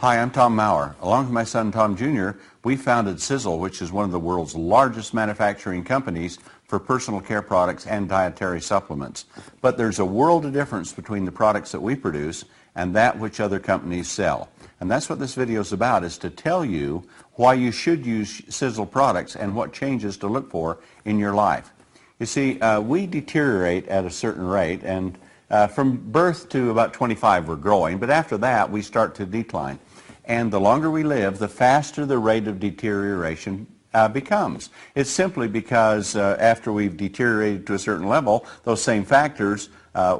Hi, I'm Tom Mower. Along with my son Tom Jr., we founded SISEL, which is one of the world's largest manufacturing companies for personal care products and dietary supplements. But there's a world of difference between the products that we produce and that which other companies sell. And that's what this video is about, is to tell you why you should use SISEL products and what changes to look for in your life. You see, we deteriorate at a certain rate, and from birth to about 25 we're growing, but after that we start to decline. And the longer we live, the faster the rate of deterioration becomes. It's simply because after we've deteriorated to a certain level, those same factors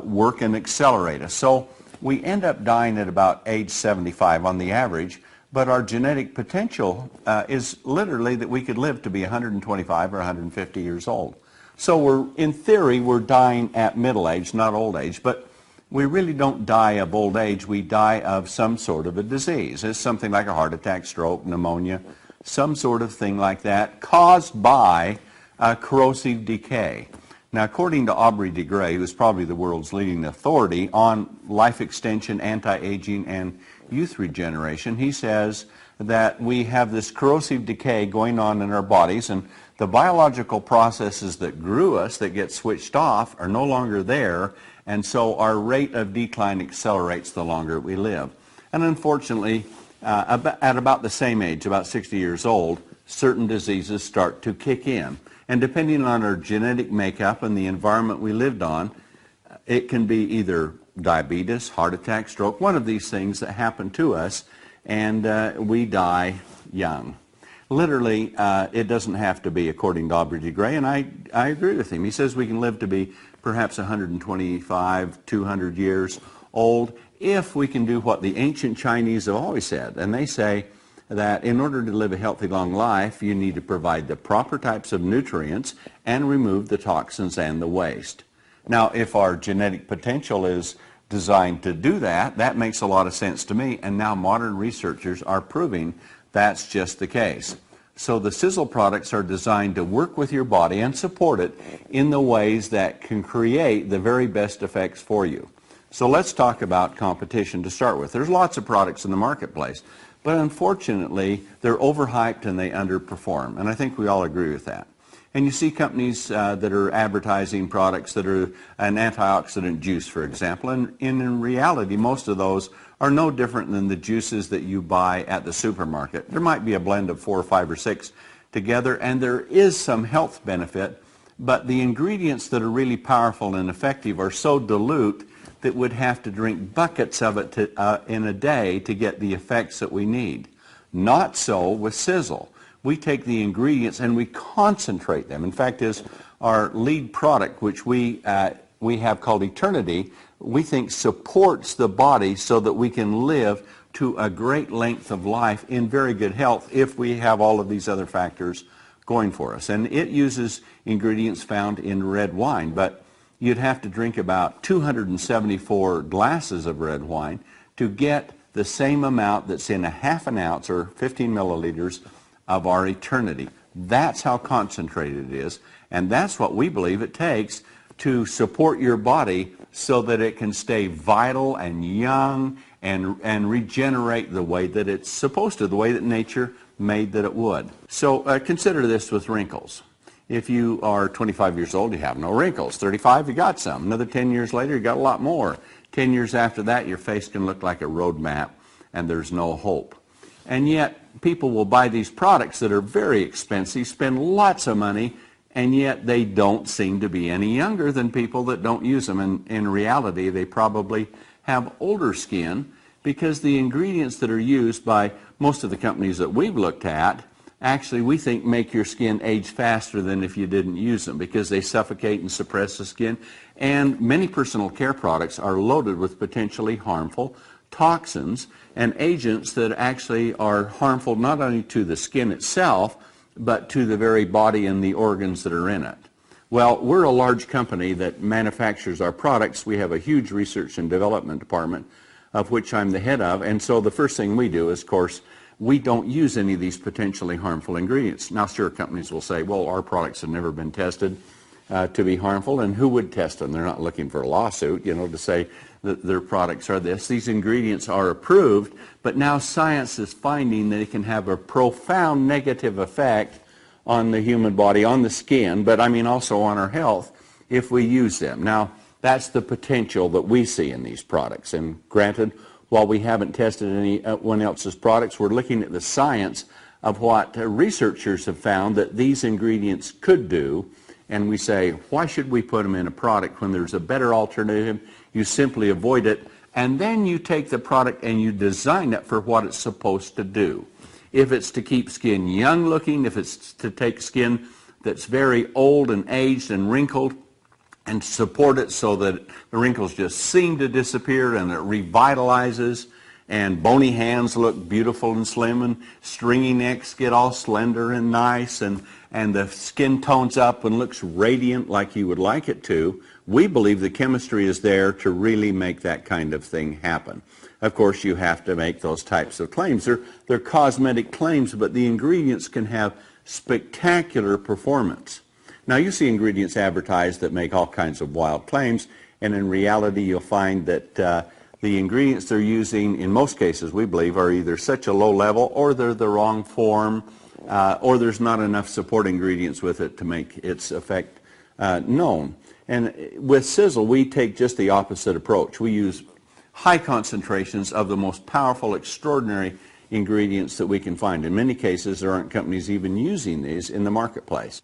work and accelerate us. So we end up dying at about age 75 on the average, but our genetic potential is literally that we could live to be 125 or 150 years old. So in theory, we're dying at middle age, not old age, but we really don't die of old age. We die of some sort of a disease. It's something like a heart attack, stroke, pneumonia, some sort of thing like that, caused by corrosive decay. Now, according to Aubrey de Grey, who's probably the world's leading authority on life extension, anti-aging, and youth regeneration, he says that we have this corrosive decay going on in our bodies, and the biological processes that grew us, that get switched off, are no longer there, and so our rate of decline accelerates the longer we live. And unfortunately, at about the same age, about 60 years old, certain diseases start to kick in. And depending on our genetic makeup and the environment we lived on, it can be either diabetes, heart attack, stroke, one of these things that happen to us, and we die young. Literally, it doesn't have to be, according to Aubrey de Grey, and I agree with him. He says we can live to be perhaps 125, 200 years old if we can do what the ancient Chinese have always said. And they say that in order to live a healthy, long life, you need to provide the proper types of nutrients and remove the toxins and the waste. Now, if our genetic potential is designed to do that, that makes a lot of sense to me, and now modern researchers are proving that's just the case. So the SISEL products are designed to work with your body and support it in the ways that can create the very best effects for you. So let's talk about competition to start with. There's lots of products in the marketplace, but unfortunately they're overhyped and they underperform, and I think we all agree with that. And you see companies that are advertising products that are an antioxidant juice, for example, and in reality most of those are no different than the juices that you buy at the supermarket. There might be a blend of 4 or 5 or 6 together, and there is some health benefit, but the ingredients that are really powerful and effective are so dilute that we'd have to drink buckets of it in a day to get the effects that we need. Not so with SISEL. We take the ingredients and we concentrate them. In fact, is our lead product, which we have called Eternity, we think supports the body so that we can live to a great length of life in very good health if we have all of these other factors going for us. And it uses ingredients found in red wine, but you'd have to drink about 274 glasses of red wine to get the same amount that's in a half an ounce or 15 milliliters of our Eternity. That's how concentrated it is, and that's what we believe it takes to support your body so that it can stay vital and young and regenerate the way that it's supposed to, the way that nature made that it would. So consider this with wrinkles. If you are 25 years old, you have no wrinkles. 35, you got some. Another 10 years later, you got a lot more. 10 years after that, your face can look like a road map, and there's no hope. And yet, people will buy these products that are very expensive, spend lots of money, and yet they don't seem to be any younger than people that don't use them. And in reality, they probably have older skin because the ingredients that are used by most of the companies that we've looked at actually, we think, make your skin age faster than if you didn't use them because they suffocate and suppress the skin. And many personal care products are loaded with potentially harmful toxins and agents that actually are harmful not only to the skin itself, but to the very body and the organs that are in it. Well, we're a large company that manufactures our products. We have a huge research and development department, of which I'm the head of, and so the first thing we do is, of course, we don't use any of these potentially harmful ingredients. Now, sure, companies will say, well, our products have never been tested to be harmful, and who would test them? They're not looking for a lawsuit, to say their products are this. These ingredients are approved, but now science is finding that it can have a profound negative effect on the human body, on the skin, but I mean also on our health if we use them. Now, that's the potential that we see in these products. And granted, while we haven't tested anyone else's products, we're looking at the science of what researchers have found that these ingredients could do. And we say, why should we put them in a product when there's a better alternative? You simply avoid it. And then you take the product and you design it for what it's supposed to do. If it's to keep skin young looking, if it's to take skin that's very old and aged and wrinkled and support it so that the wrinkles just seem to disappear and it revitalizes, and bony hands look beautiful and slim, and stringy necks get all slender and nice, and the skin tones up and looks radiant like you would like it to, we believe the chemistry is there to really make that kind of thing happen. Of course, you have to make those types of claims. They're cosmetic claims, but the ingredients can have spectacular performance. Now, you see ingredients advertised that make all kinds of wild claims, and in reality, you'll find that the ingredients they're using, in most cases, we believe, are either such a low level, or they're the wrong form, or there's not enough support ingredients with it to make its effect known. And with SISEL, we take just the opposite approach. We use high concentrations of the most powerful, extraordinary ingredients that we can find. In many cases, there aren't companies even using these in the marketplace.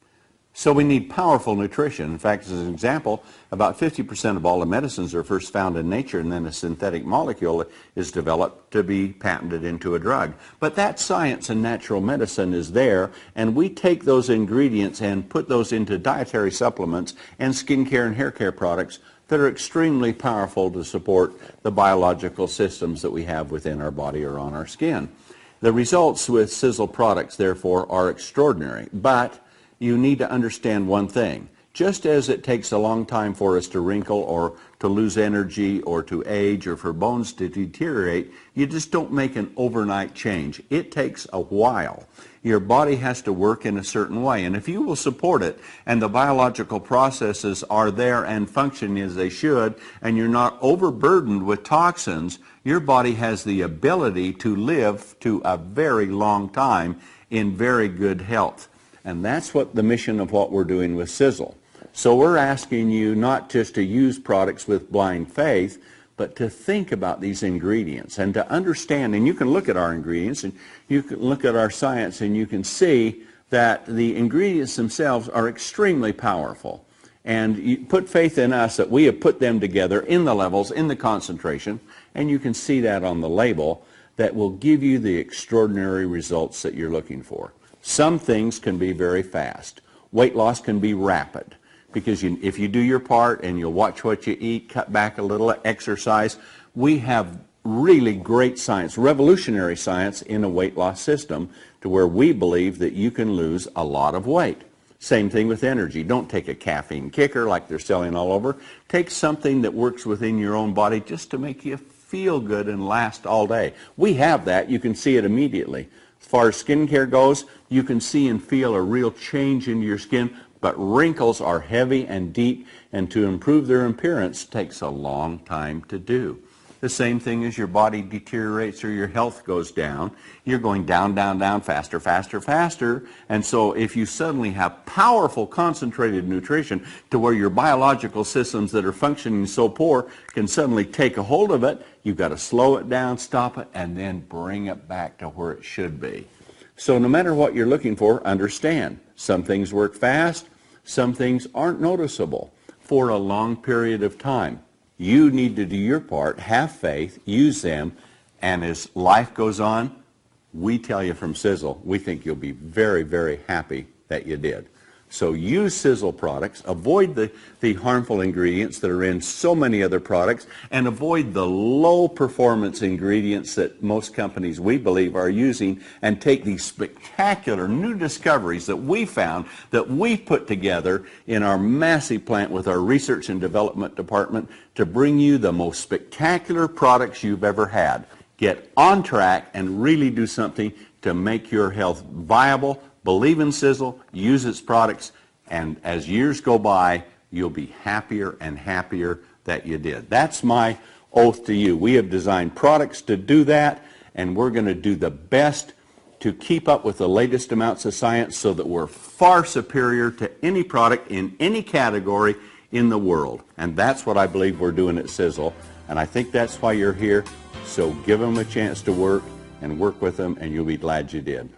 So we need powerful nutrition. In fact, as an example, about 50% of all the medicines are first found in nature, and then a synthetic molecule is developed to be patented into a drug. But that science in natural medicine is there, and we take those ingredients and put those into dietary supplements and skincare and hair care products that are extremely powerful to support the biological systems that we have within our body or on our skin. The results with SISEL products, therefore, are extraordinary, but you need to understand one thing. Just as it takes a long time for us to wrinkle or to lose energy or to age or for bones to deteriorate, you just don't make an overnight change. It takes a while. Your body has to work in a certain way, and if you will support it and the biological processes are there and functioning as they should, and you're not overburdened with toxins, your body has the ability to live to a very long time in very good health. And that's what the mission of what we're doing with SISEL. So we're asking you not just to use products with blind faith, but to think about these ingredients and to understand. And you can look at our ingredients and you can look at our science and you can see that the ingredients themselves are extremely powerful. And you put faith in us that we have put them together in the levels, in the concentration, and you can see that on the label that will give you the extraordinary results that you're looking for. Some things can be very fast. Weight loss can be rapid because if you do your part and you'll watch what you eat, cut back a little, exercise, we have really great science, revolutionary science in a weight loss system to where we believe that you can lose a lot of weight. Same thing with energy. Don't take a caffeine kicker like they're selling all over. Take something that works within your own body just to make you feel good and last all day. We have that. You can see it immediately. As far as skincare goes, you can see and feel a real change in your skin, but wrinkles are heavy and deep, and to improve their appearance takes a long time to do. The same thing as your body deteriorates or your health goes down. You're going down, down, down, faster, faster, faster. And so if you suddenly have powerful concentrated nutrition to where your biological systems that are functioning so poor can suddenly take a hold of it, you've got to slow it down, stop it, and then bring it back to where it should be. So no matter what you're looking for, understand. Some things work fast, some things aren't noticeable for a long period of time. You need to do your part, have faith, use them, and as life goes on, we tell you from SISEL, we think you'll be very, very happy that you did. So use SISEL products, avoid the harmful ingredients that are in so many other products, and avoid the low performance ingredients that most companies, we believe, are using, and take these spectacular new discoveries that we found, that we put together in our massive plant with our research and development department to bring you the most spectacular products you've ever had. Get on track and really do something to make your health viable. Believe in SISEL, use its products, and as years go by, you'll be happier and happier that you did. That's my oath to you. We have designed products to do that, and we're going to do the best to keep up with the latest amounts of science so that we're far superior to any product in any category in the world. And that's what I believe we're doing at SISEL, and I think that's why you're here. So give them a chance to work and work with them, and you'll be glad you did.